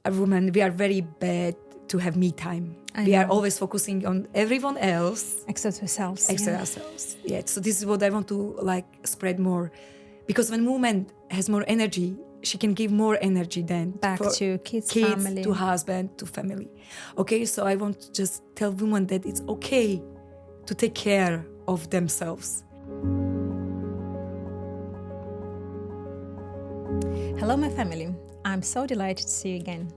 a woman, we are very bad to have me time. We are always focusing on everyone else. Except ourselves. Except ourselves. Yeah. So this is what I want to like spread more. Because when woman has more energy, she can give more energy than Back to kids, family. to husband, to family. Okay, so I want to just tell women that it's okay to take care of themselves. Hello, my family. I'm so delighted to see you again.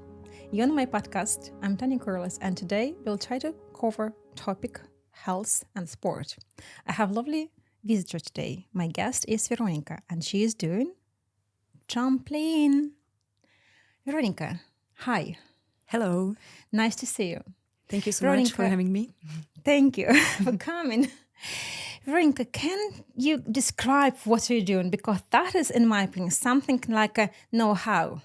You're on my podcast. I'm Tanya Corless, and today we'll try to cover topic health and sport. I have a lovely visitor today. My guest is Veronica, and she is doing trampoline. Veronica, hi. Hello. Nice to see you. Thank you so Veronica, much for having me. Thank you for coming. Veronica, can you describe what you're doing? Because that is, in my opinion, something like a know-how.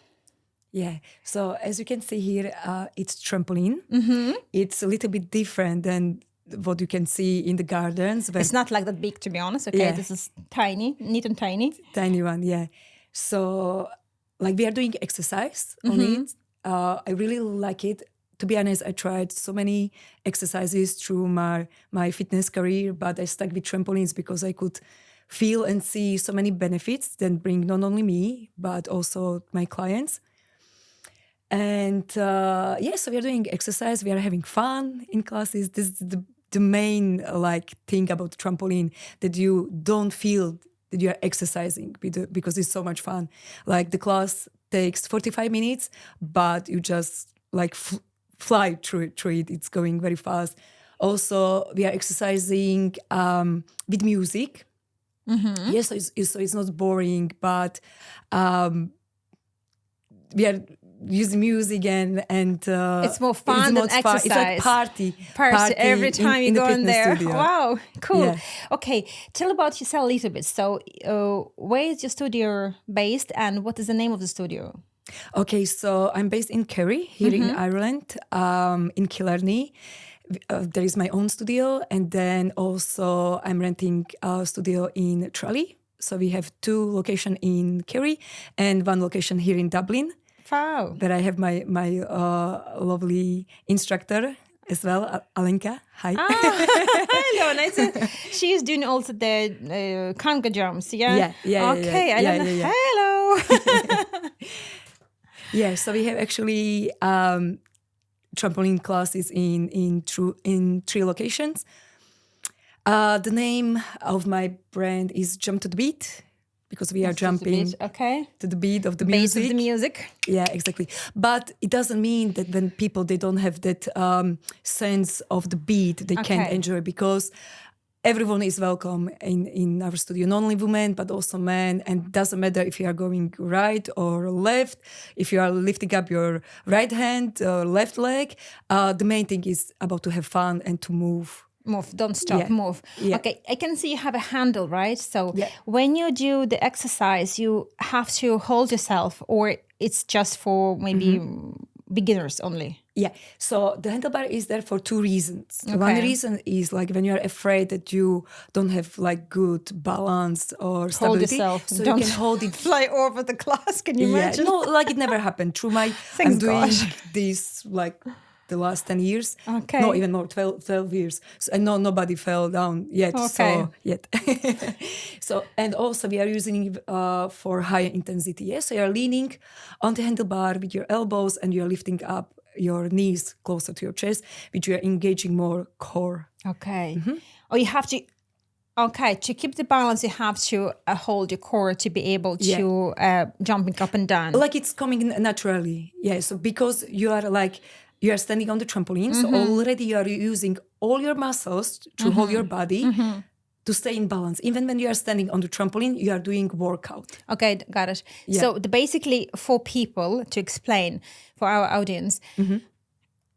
Yeah. So as you can see here, it's trampoline. It's a little bit different than what you can see in the gardens. It's not like that big, to be honest. Okay, This is tiny, neat and tiny. Tiny one, yeah. So like we are doing exercise on it. I really like it. To be honest, I tried so many exercises through my fitness career, but I stuck with trampolines because I could feel and see so many benefits that bring not only me, but also my clients. And so we are doing exercise. We are having fun in classes. This is the main like thing about trampoline, that you don't feel that you are exercising because it's so much fun. Like the class takes 45 minutes, but you just like fly through it. It's going very fast. Also, we are exercising with music. Yes, so it's not boring, but we are using music and it's more fun than exercise. It's like party every time you go in there. Studio. Wow, cool. Yeah. Okay, tell about yourself a little bit. So where is your studio based and what is the name of the studio? Okay, so I'm based in Kerry, here in Ireland, in Killarney. There is my own studio, and then also I'm renting a studio in Tralee. So we have 2 locations in Kerry and 1 location here in Dublin. Wow. But I have my lovely instructor as well, Alenka. Hi. Hello, nice. She is doing also the conga jumps, yeah? Yeah. Okay, I love that. Yeah. Hello. Yeah, so we have actually trampoline classes in 3 locations. The name of my brand is Jump to the Beat, because we are jumping to the beat of the music. Beat of the music. Yeah, exactly. But it doesn't mean that when people, they don't have that sense of the beat, they can't enjoy, because everyone is welcome in our studio, not only women, but also men. And it doesn't matter if you are going right or left, if you are lifting up your right hand or left leg. The main thing is about to have fun and to move. Move, don't stop, move. Yeah. Okay, I can see you have a handle, right? So when you do the exercise, you have to hold yourself, or it's just for maybe beginners only? Yeah, so the handlebar is there for 2 reasons. Okay. One reason is like when you're afraid that you don't have like good balance or stability. Hold yourself. So don't you can hold it. Fly over the class, can you imagine? No, like it never happened. Through my, I'm doing this like the last 10 years. Okay. No, even more, 12 years. So, and nobody fell down yet. Okay. So, and also we are using it for higher intensity. Yes, so you're leaning on the handlebar with your elbows and you're lifting up your knees closer to your chest, which you are engaging more core. Okay. Or you have to... Okay, to keep the balance, you have to hold your core to be able to jumping up and down. Like it's coming naturally. Yeah, so because you are standing on the trampoline, so already you are using all your muscles to hold your body to stay in balance. Even when you are standing on the trampoline, you are doing workout. Okay, got it. Yeah. So basically for people, to explain for our audience,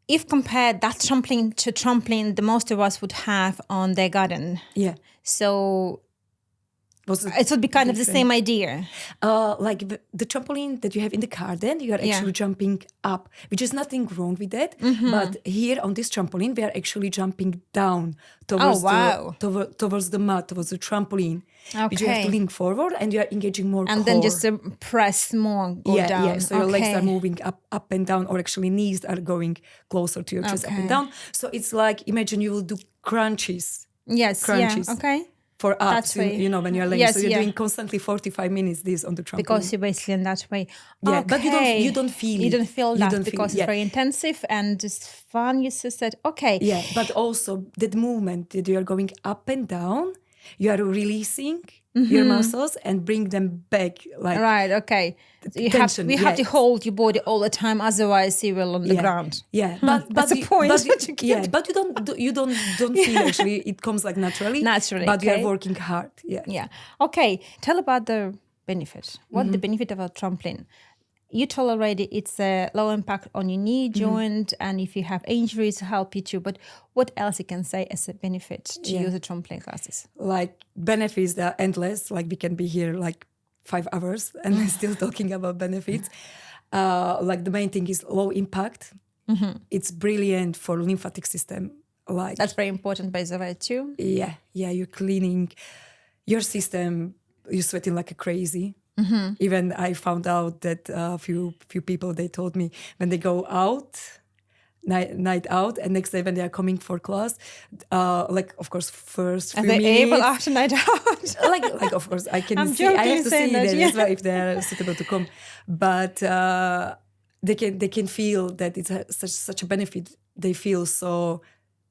if compared that trampoline to trampoline the most of us would have on their garden. Yeah. So It would be kind of the same idea. Like the trampoline that you have in the garden, you are actually jumping up, which is nothing wrong with that. But here on this trampoline, we are actually jumping down towards towards the mat, towards the trampoline. Which you have to lean forward and you are engaging more and core. then just press more, go down. Yeah, so your legs are moving up and down, or actually knees are going closer to your chest, up and down. So it's like, imagine you will do crunches. Yes, crunches. For abs, when you're laying. So you're doing constantly 45 minutes this on the trampoline. Because you're basically in that way. Yeah, but you don't feel it. You don't feel that because it's very intensive and just fun. You just said, okay. Yeah, but also that movement that you are going up and down, you are releasing your muscles and bring them back. Right, okay. So you have to hold your body all the time, otherwise you will on the ground. Yeah, but that's the point. But you don't feel actually. It comes like naturally. But you are working hard. Yeah. Okay. Tell about the benefit. What the benefit of a trampoline? You told already it's a low impact on your knee joint, and if you have injuries, help you too. But what else you can say as a benefit to use the trampoline classes? Like benefits are endless. Like we can be here like 5 hours and we're still talking about benefits. Like the main thing is low impact. It's brilliant for lymphatic system. Like that's very important, by the way, too. Yeah. You're cleaning your system. You're sweating like a crazy. Even I found out that a few people, they told me when they go out, night out, and next day when they are coming for class, like of course first few minutes. Are they able after night out? like of course I can see. I have to see that as well if they are suitable to come, but they can feel that it's such a benefit. They feel so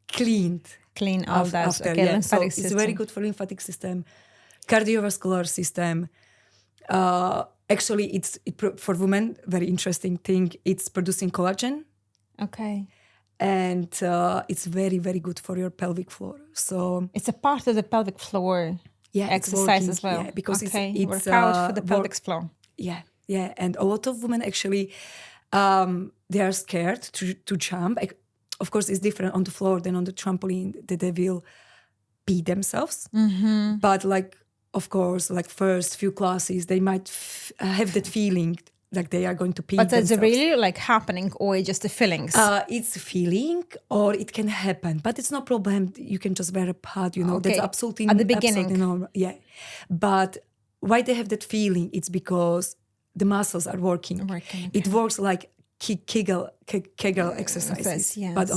clean all that. After, okay, so it's very good for lymphatic system, cardiovascular system. Actually, for women, very interesting thing. It's producing collagen. Okay. And it's very, very good for your pelvic floor. So it's a part of the pelvic floor exercise as well. Yeah, because it's workout for the pelvic floor. Yeah. And a lot of women actually, they are scared to jump. Of course, it's different on the floor than on the trampoline, that they will pee themselves. But like, of course, like first few classes, they might have that feeling like they are going to pee themselves. But it's really like happening, or just the feelings? It's a feeling, or it can happen, but it's no problem. You can just wear a pad, that's absolutely at the beginning. Absolutely normal. Yeah, but why they have that feeling? It's because the muscles are working. It works like Kegel exercises, but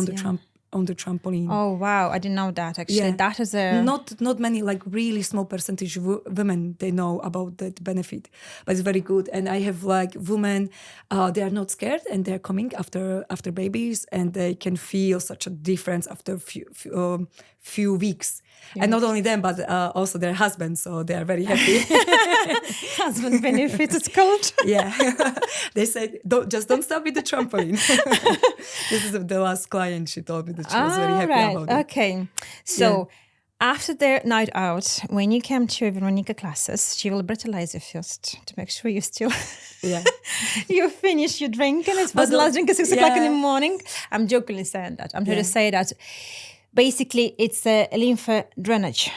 on the trampoline. Oh wow, I didn't know that actually. That is not many, like really small percentage of women, they know about that benefit, but it's very good. And I have like women, they are not scared, and they're coming after babies, and they can feel such a difference after few weeks. And not only them, but also their husbands, so they are very happy. Husband benefits, it's called. Yeah. They said, don't stop with the trampoline. This is the last client. She told me that she was very happy about it. Okay. So after their night out, when you come to Veronica classes, she will brutalize you first to make sure you still you finish your drink. And it's the last drink at 6 o'clock in the morning. I'm jokingly saying that. I'm trying to say that basically it's a lymph drainage.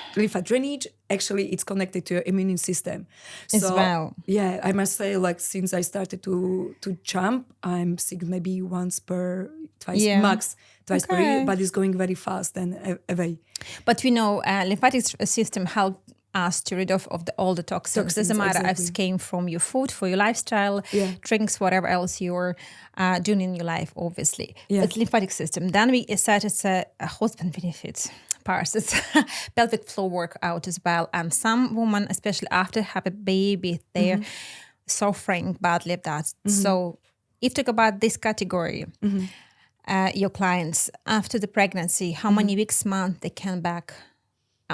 Actually, it's connected to your immune system. As well. Yeah, I must say, like, since I started to jump, I'm sick maybe twice per year, but it's going very fast and away. But we know lymphatic system helps us to rid of all the toxins. Doesn't matter if it came from your food, for your lifestyle, drinks, whatever else you're doing in your life, obviously. But lymphatic system. Then we said it's a husband benefit part. It's pelvic floor workout as well. And some women, especially after have a baby, they're suffering badly of that. So if you talk about this category, your clients after the pregnancy, how many weeks, months they can back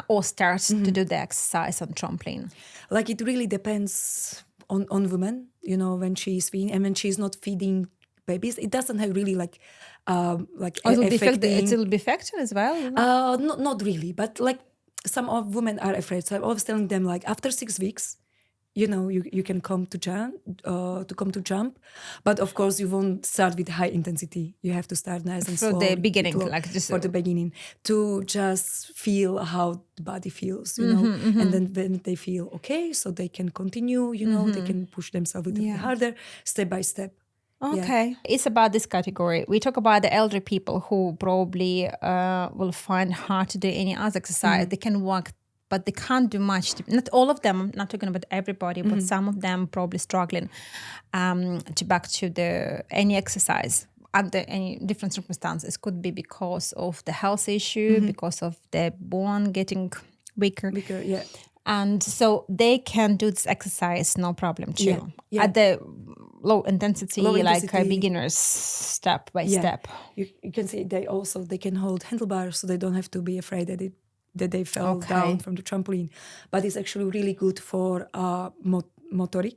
or start to do the exercise on trampoline? Like, it really depends on women, when she's feeding, and when she's not feeding babies, it doesn't have really like it will be affected as well. Not really, but like some of women are afraid. So I was telling them, like, after 6 weeks, you can come to jump, but of course you won't start with high intensity. You have to start nice and slow. For the beginning, slow, like just for the beginning, to just feel how the body feels, and then when they feel okay, so they can continue, they can push themselves a little bit harder, step by step. Okay. It's about this category. We talk about the elderly people who probably will find hard to do any other exercise. They can walk, but they can't do much. Not all of them, I'm not talking about everybody, but some of them probably struggling to back to any exercise under any different circumstances. It could be because of the health issue, because of the bone getting weaker. And so they can do this exercise, no problem too. At the low intensity, like a beginner's step by step. You can see they can hold handlebars, so they don't have to be afraid that they fell down from the trampoline. But it's actually really good for motor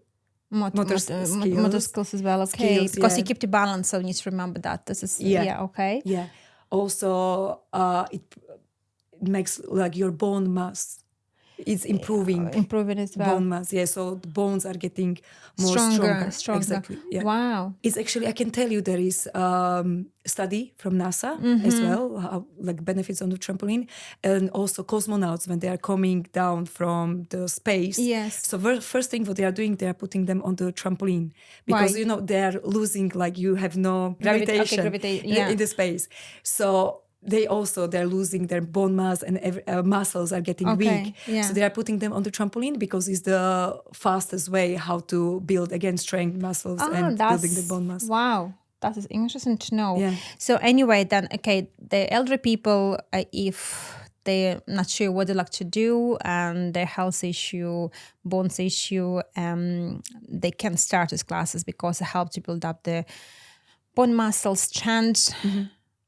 skills as well. Okay, skills, because you keep the balance, so you need to remember that. This is okay. Yeah. Also, it makes like your bone mass. It's improving as well. Bone mass, so the bones are getting more stronger. Exactly. Yeah. Wow. It's actually, I can tell you, there is study from NASA as well, like benefits on the trampoline, and also cosmonauts when they are coming down from the space. Yes. So first thing what they are doing, they are putting them on the trampoline because they are losing, like you have no gravitation in the space. So they're losing their bone mass and muscles are getting weak. Yeah. So they are putting them on the trampoline because it's the fastest way how to build again strength muscles and building the bone mass. Wow. That is interesting to know. Yeah. So anyway, then, the elderly people, if they're not sure what they like to do and their health issue, bones issue, they can start these classes because it helps to build up the bone muscle strength.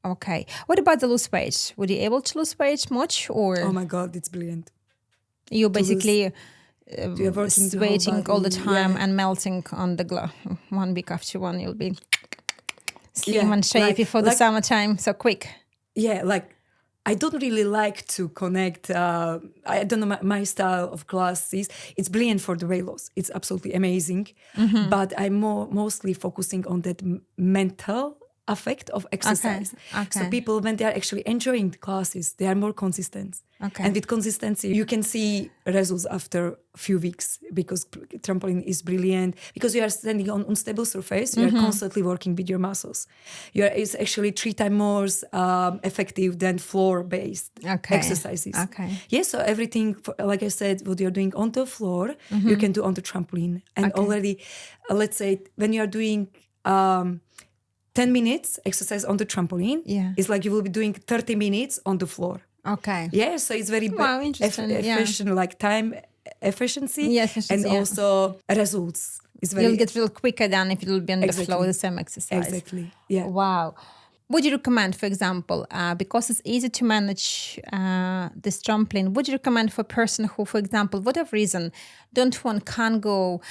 Okay. What about the lose weight? Were you able to lose weight much, or? Oh my God, it's brilliant. You basically sweating all the time and melting on the 1 week after one. You'll be slim and shapy for the summertime. So quick. Yeah, like I don't really like to connect. I don't know my style of classes. It's brilliant for the weight loss. It's absolutely amazing. But I'm mostly focusing on that mental effect of exercise. Okay. So people, when they are actually enjoying the classes, they are more consistent. And with consistency, you can see results after a few weeks because trampoline is brilliant. Because you are standing on unstable surface, you are constantly working with your muscles. It's actually 3 times more effective than floor-based exercises. So everything, like I said, what you're doing on the floor, you can do on the trampoline. And already, let's say, when you are doing 10 minutes exercise on the trampoline, it's like you will be doing 30 minutes on the floor. Okay. Yeah, so it's very efficient, like time efficiency, and also results. You'll get real quicker than if it will be on the floor, the same exercise. Exactly. Yeah. Wow. Would you recommend, for example, because it's easy to manage this trampoline, would you recommend for a person who, for example, whatever reason, can't go,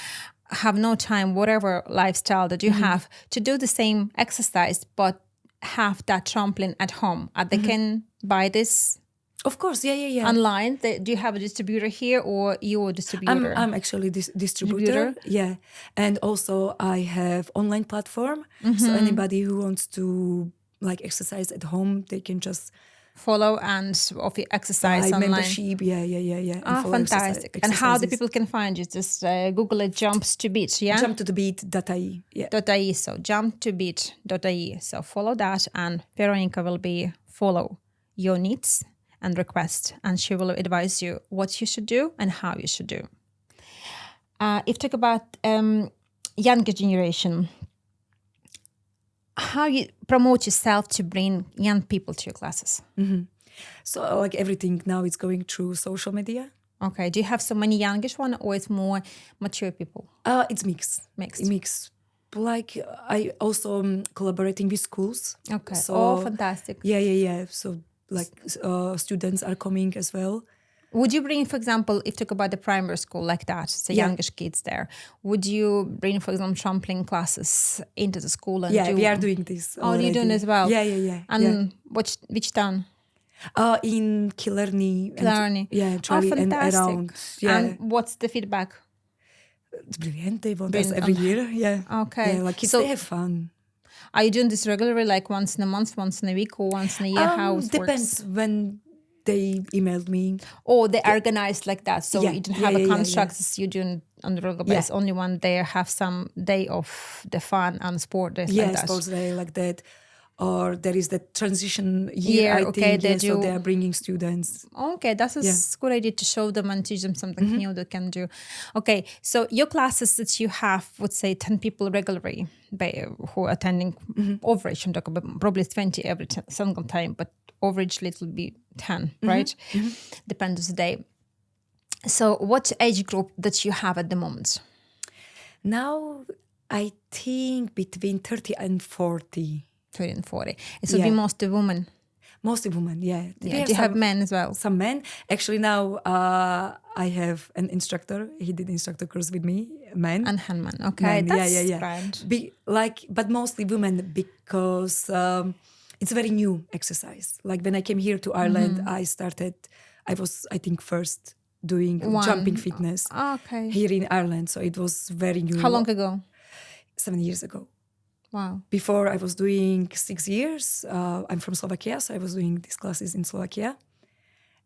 have no time, whatever lifestyle that you have, to do the same exercise, but have that trampoline at home? They can buy this? Of course, yeah. Online? Do you have a distributor here, or you a distributor? I'm actually distributor. Yeah. And also I have online platform. So anybody who wants to like exercise at home, they can just follow and offer exercise online. Membership, yeah. And fantastic. And how the people can find you? Just Google it, Jumps to Beat, yeah? Jumptothebeat.ie, yeah. .ie, so jumptobeat.ie. So follow that, and Veronica will follow your needs and requests, and she will advise you what you should do and how you should do. If you talk about younger generation, how you promote yourself to bring young people to your classes? So like everything now is going through social media. Okay. Do you have so many youngish one, or it's more mature people? It's mixed. Like I also collaborating with schools. Okay. So, fantastic. Yeah. So like students are coming as well. Would you bring, for example, if you talk about the primary school like that, so youngish kids there, would you bring, for example, trampoline classes into the school? And we are doing this already. Oh, you're doing as well? Yeah. And which town? In Killarney. Killarney. Charlie, fantastic. and around. Yeah. And what's the feedback? It's brilliant. They want us every year. Yeah. Okay. Yeah, like kids, So- they have fun. Are you doing this regularly, like once in a month, once in a week, or once in a year? How it Depends works? when they emailed me. Or they organized like that, so Yeah, you don't yeah, have a yeah, yeah, contract yeah. as you doing on the regular basis. Only one day have some day of the fun and sport days like that. Sports day like that. Or there is the transition year, I okay, think. they So do. they are bringing students. Okay, that's a good idea to show them and teach them something new they can do. Okay, so your classes that you have, would say 10 people regularly who are attending, average, I'm talking about probably 20 every single time, but average little be 10, right? Depends on the day. So what age group that you have at the moment? Now, I think between 30 and 40. 30 and 40. It would be mostly women. Mostly women, yeah. Yeah. Do you have men as well? Some men. Actually, now I have an instructor. He did instructor course with me, man. And handman. Okay, Man, that's yeah. grand. But mostly women because it's a very new exercise. Like when I came here to Ireland, I was, I think, first doing jumping fitness Okay. here in Ireland. So it was very new. How long ago? 7 years ago. Wow. Before I was doing 6 years. I'm from Slovakia, so I was doing these classes in Slovakia.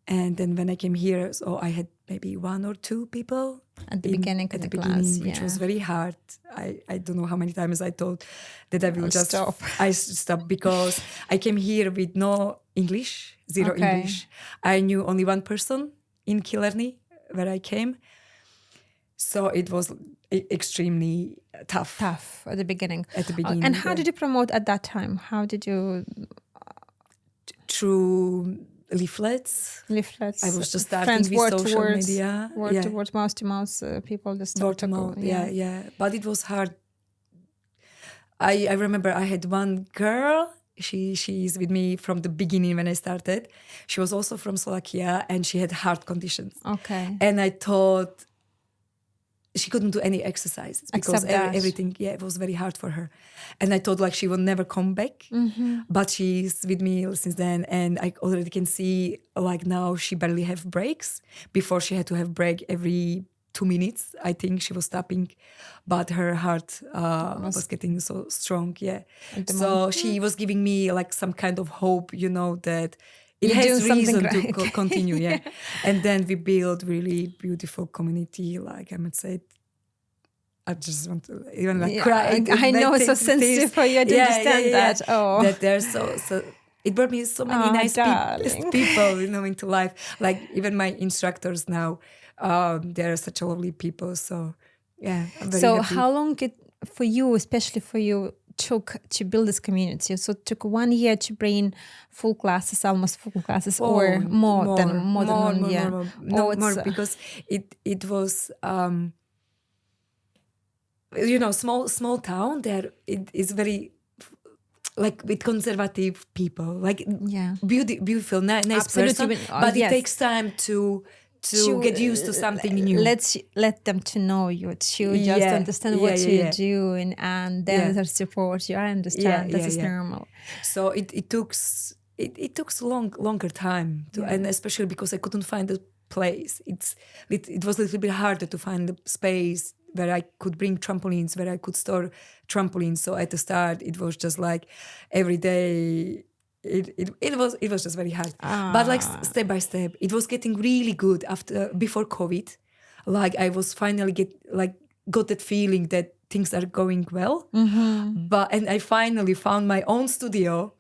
And then when I came here, so I had maybe 1 or 2 people At the beginning of the class, which was very hard. I don't know how many times I told that I will just stop. I stop because I came here with no English, zero English. I knew only one person in Killarney where I came. So it was extremely tough. Tough at the beginning. At the beginning. And how did you promote at that time? How did you? Through leaflets. I was just starting with social media. Word to word, mouth to mouth, people just word to mouth. Yeah. But it was hard. I remember I had one girl. She is with me from the beginning when I started. She was also from Slovakia and she had heart conditions. Okay. And I thought she couldn't do any exercises because everything, it was very hard for her. And I thought like she will never come back. But she's with me since then. And I already can see like now she barely have breaks. Before she had to have break every 2 minutes. I think she was stopping, but her heart was getting so strong. Yeah. So she was giving me like some kind of hope, that it has reason to continue. Yeah. And then we built really beautiful community. Like I might say, I just want to even like cry. I know it's so sensitive for you to understand that. Oh, that they're so. It brought me so many nice people, into life. Like even my instructors now, they're such lovely people. So yeah. I'm very happy. How long it for you, especially for you, took to build this community? So it took 1 year to bring almost full classes, or more than 1 year? More because it was small town. There it is very like with conservative people, like beautiful, nice person, but it takes time to get used to something new. Let them to know you, to just understand what you're doing, and then they support you. I understand that is normal. So it took longer time and especially because I couldn't find a place. It was a little bit harder to find a space where I could bring trampolines, where I could store trampolines. So at the start, it was just like every day. It was just very hard. But like step by step, it was getting really good before COVID. Like I was finally got that feeling that things are going well. And I finally found my own studio.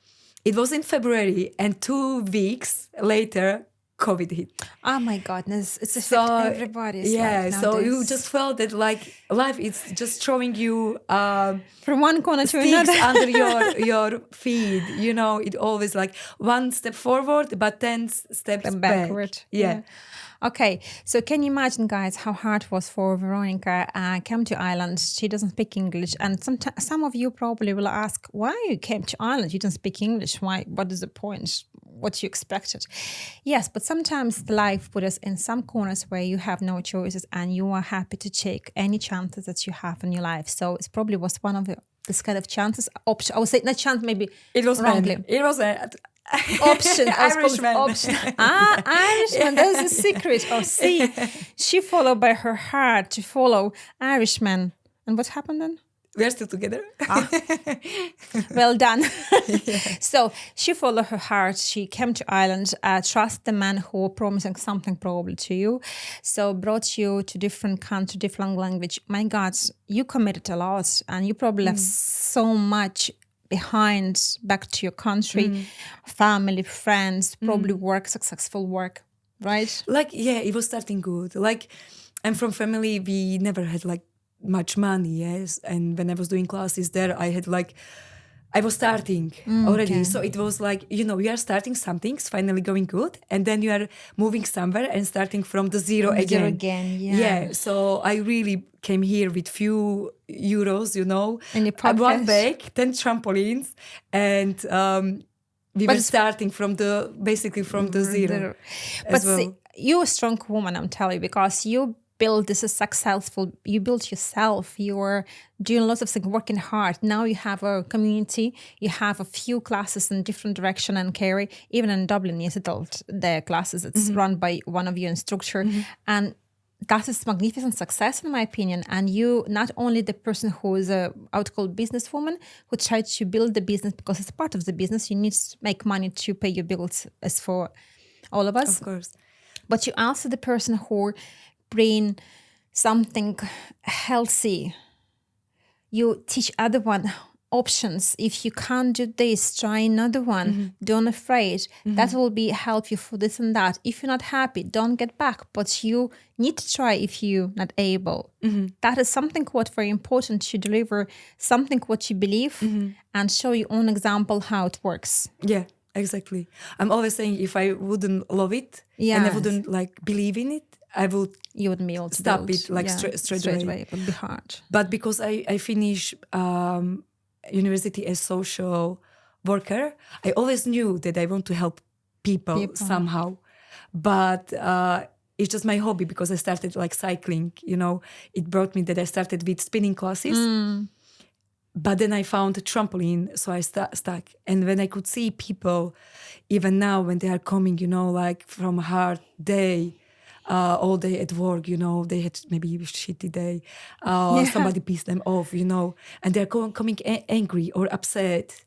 It was in February, and 2 weeks later, COVID hit. Oh my goodness, it's affecting everybody's life nowadays. So you just felt that like life is just throwing you from one corner to another under your feet. It always like one step forward, but 10 steps backward. Yeah. Okay, so can you imagine, guys, how hard it was for Veronica come to Ireland? She doesn't speak English, and some of you probably will ask, why you came to Ireland? You don't speak English. Why? What is the point? What you expected? Yes, but sometimes life puts us in some corners where you have no choices, and you are happy to take any chances that you have in your life. So it probably was one of this kind of chances. I would say not chance, maybe it was wrongly. It was. option. Irishman. Irishman. That's the secret. Oh, see, she followed by her heart to follow Irishman. And what happened then? We're still together. Well done. So she followed her heart. She came to Ireland, trust the man who promising something probably to you. So brought you to different country, different language. My God, you committed a lot and you probably left so much behind back to your country, family, friends, probably work, successful work, right? Like, yeah, it was starting good. Like, I'm from family, we never had like much money, yes. And when I was doing classes there, I was starting already. Okay. So it was like, you are starting something, it's finally going good. And then you are moving somewhere and starting from the zero again. Yeah. So I really came here with few euros, And you I one bag, 10 trampolines. And we were starting from the zero. But see, you're a strong woman, I'm telling you, because you build this is successful. You built yourself. You're doing lots of things, working hard. Now you have a community. You have a few classes in different direction and carry. Even in Dublin, you settled the classes. It's run by one of your instructor. And that is magnificent success, in my opinion. And you, not only the person who is a out-called businesswoman who tried to build the business because it's part of the business. You need to make money to pay your bills, as for all of us. Of course. But you also the person who bring something healthy. You teach other one options. If you can't do this, try another one. Don't afraid. That will be help you for this and that. If you're not happy, don't get back. But you need to try if you're not able. That is something what very important to deliver something what you believe and show your own example how it works. Yeah, exactly. I'm always saying if I wouldn't love it and I wouldn't like believe in it, you wouldn't be able to stop build. it like straight away. It would be hard. But because I finish university as social worker, I always knew that I want to help people. Somehow. But it's just my hobby because I started like cycling, it brought me that I started with spinning classes. But then I found a trampoline, so I stuck. And when I could see people, even now when they are coming, like from a hard day, all day at work, they had maybe a shitty day. Somebody pissed them off, and they're coming angry or upset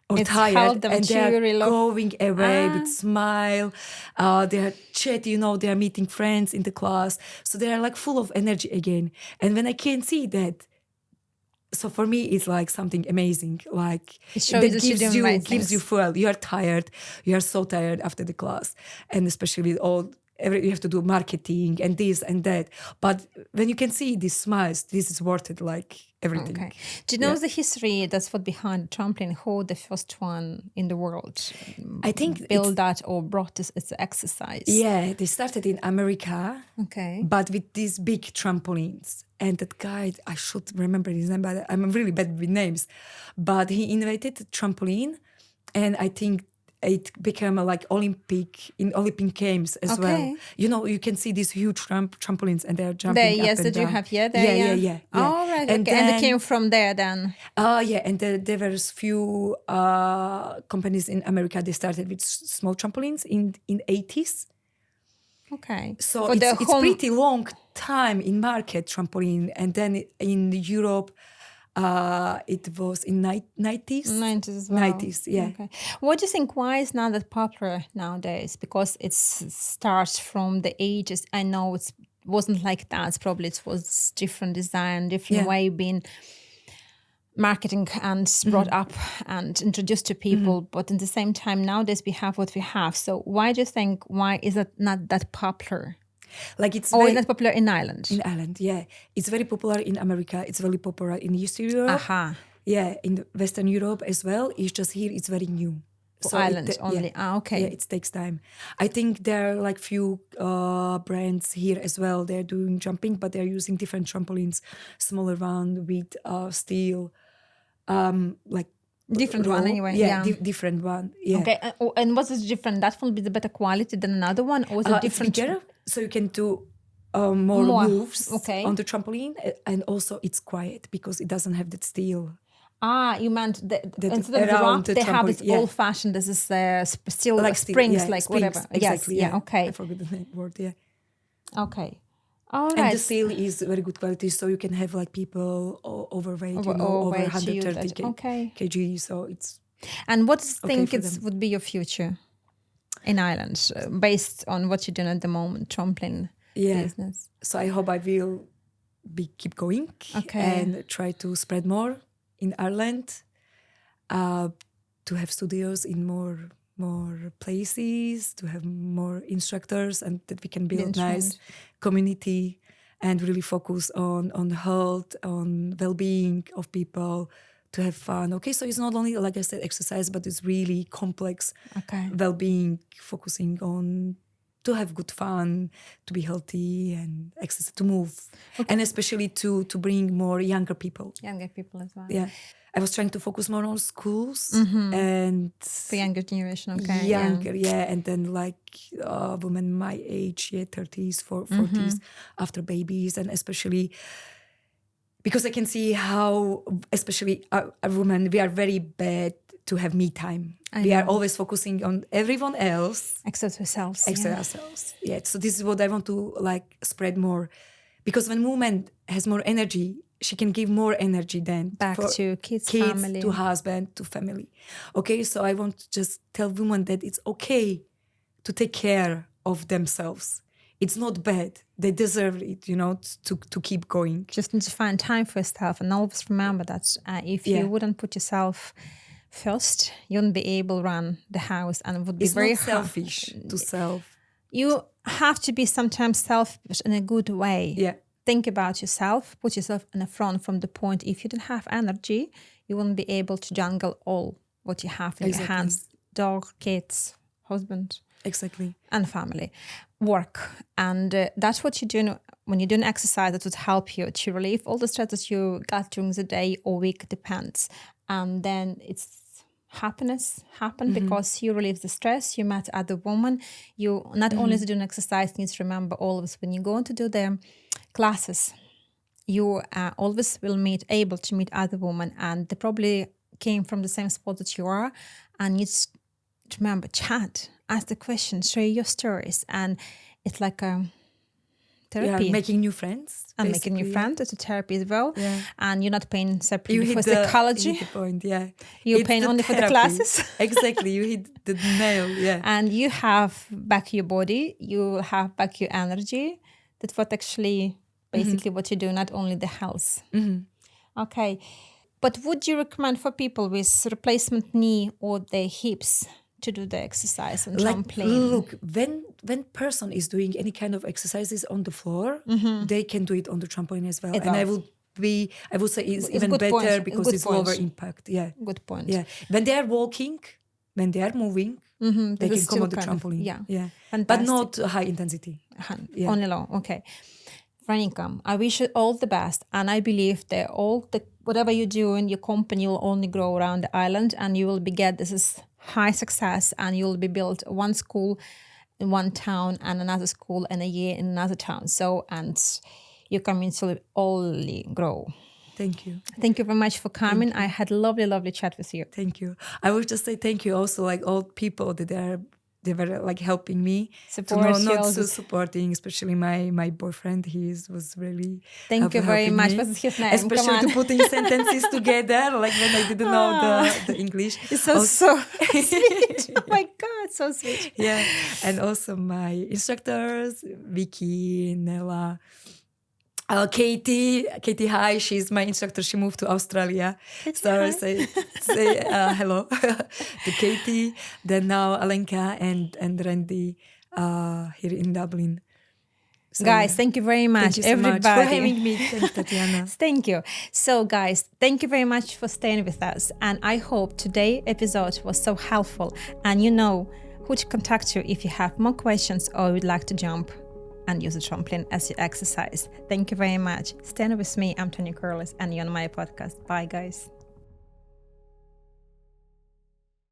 or tired, and they're going away with smile. They're chatting, they are meeting friends in the class, so they are like full of energy again. And when I can see that, so for me, it's like something amazing. Like it shows that gives you fuel. You are tired. You are so tired after the class, and especially with you have to do marketing and this and that. But when you can see these smiles, this is worth it, like everything. Okay. Do you know the history that's what behind the trampoline? Who the first one in the world? I think built that or brought this as an exercise. Yeah, they started in America. Okay. But with these big trampolines. And that guy, I should remember his name, but I'm really bad with names. But he invented trampoline, and I think it became like Olympic games as well. You can see these huge trampolines and they're jumping up and that down. You have here. Yeah. Oh, right. And they came from there then. And there were few companies in America. They started with small trampolines in 80s. Okay. So it's pretty long time in market trampoline, and then in Europe. It was in 90s. 90s as well. 90s, yeah. Okay. What do you think? Why is not that popular nowadays? Because it starts from the ages. I know it wasn't like that. Probably it was different design, different way being marketing and brought up and introduced to people. But at the same time, nowadays we have what we have. So why do you think? Why is it not that popular? Like it's not popular in Ireland. In Ireland, yeah, it's very popular in America. It's very popular in Eastern Europe. Yeah, in Western Europe as well. It's just here. It's very new. So Ireland only. Okay. Yeah, it takes time. I think there are like few brands here as well. They're doing jumping, but they're using different trampolines, smaller one with steel, like. Different one anyway. Yeah, different one. Yeah. Okay, and what's different? That will be the better quality than another one, or is it different? It's bigger, so you can do more moves on the trampoline, and also it's quiet because it doesn't have that steel. You meant instead of the around ramp, the they have trampoline, this old-fashioned, this is still Like springs, springs, whatever. exactly. Yes, okay. I forgot the word. Yeah. Okay. All right. And the steel is very good quality, so you can have like people overweight, over overweight, 130 okay. kg. So it's. And what do you Okay think for would be your future in Ireland, based on what you're doing at the moment, trampoline business? So I hope I will keep going and try to spread more in Ireland, to have studios in more places, to have more instructors, and that we can build nice community and really focus on health, on well-being of people, to have fun. Okay, so it's not only, like I said, exercise, but it's really complex well-being, focusing on to have good fun, to be healthy and exercise, to move, and especially to bring more younger people as well. Yeah, I was trying to focus more on schools and for younger generation. And then like women my age, 30s, 40s, after babies, and especially because I can see how, especially our women, we are very bad to have me time. We are always focusing on everyone else except ourselves. Yeah, so this is what I want to like spread more, because when woman has more energy, she can give more energy than back to kids, family, to husband, to family. Okay, so I want to just tell women that it's okay to take care of themselves. It's not bad. They deserve it, to keep going. Just need to find time for yourself, and always remember that if you wouldn't put yourself first, you wouldn't be able to run the house, and it would be very selfish to self. You have to be sometimes selfish in a good way. Yeah. Think about yourself, put yourself in the front from the point. If you didn't have energy, you wouldn't be able to juggle all what you have in your hands: dog, kids, husband. Exactly. And family, work. And that's what you're doing when you're doing exercise. That would help you to relieve all the stress that you got during the day or week, depends. And then it's happiness because you relieve the stress. You met other woman. You not only doing exercise, you need to remember always when you go to do the classes, you always will able to meet other women, and they probably came from the same spot that you are, and you just remember, chat, ask the questions, share your stories, and it's like a therapy. Yeah, making new friends. And making new friends, it's a therapy as well. Yeah. And you're not paying separately for psychology. You hit the point, yeah. You're paying only for the classes. Exactly, you hit the nail, yeah. And you have back your body, you have back your energy. That's what actually, basically what you do, not only the health. Okay. But would you recommend for people with replacement knee or their hips to do the exercise on trampoline? Look, when person is doing any kind of exercises on the floor, they can do it on the trampoline as well. I would say it's even better because it's lower impact. Yeah. Good point. Yeah. When they are walking, when they are moving, they can come on the trampoline. Yeah. Fantastic. But not high intensity. Only low. Okay. Veronica, I wish you all the best, and I believe that whatever you do in your company will only grow around the island, and you will get this is high success, and you will be built one school in one town and another school in a year in another town. So, and your community will only grow. Thank you. Thank you very much for coming. I had a lovely, lovely chat with you. Thank you. I would just say thank you also, like all people that they were like helping me, supporting, especially my boyfriend. He was really thank you very much. Me. What's his name? Especially to putting sentences together, like when I didn't know the English. It's so sweet. Oh my God, so sweet. Yeah, and also my instructors, Vicky, Nella. Katie, hi, she's my instructor. She moved to Australia. So say hello to Katie. Then now Alenka and Randy here in Dublin. So, guys, thank you very much. Thank you so everybody much for having me. Thanks, Tatiana. Thank you. So guys, thank you very much for staying with us. And I hope today's episode was so helpful. And you know who to contact you if you have more questions or would like to jump and use the trampoline as your exercise. Thank you very much. Stand with me. I'm Tanya Corless, and you're on my podcast. Bye, guys.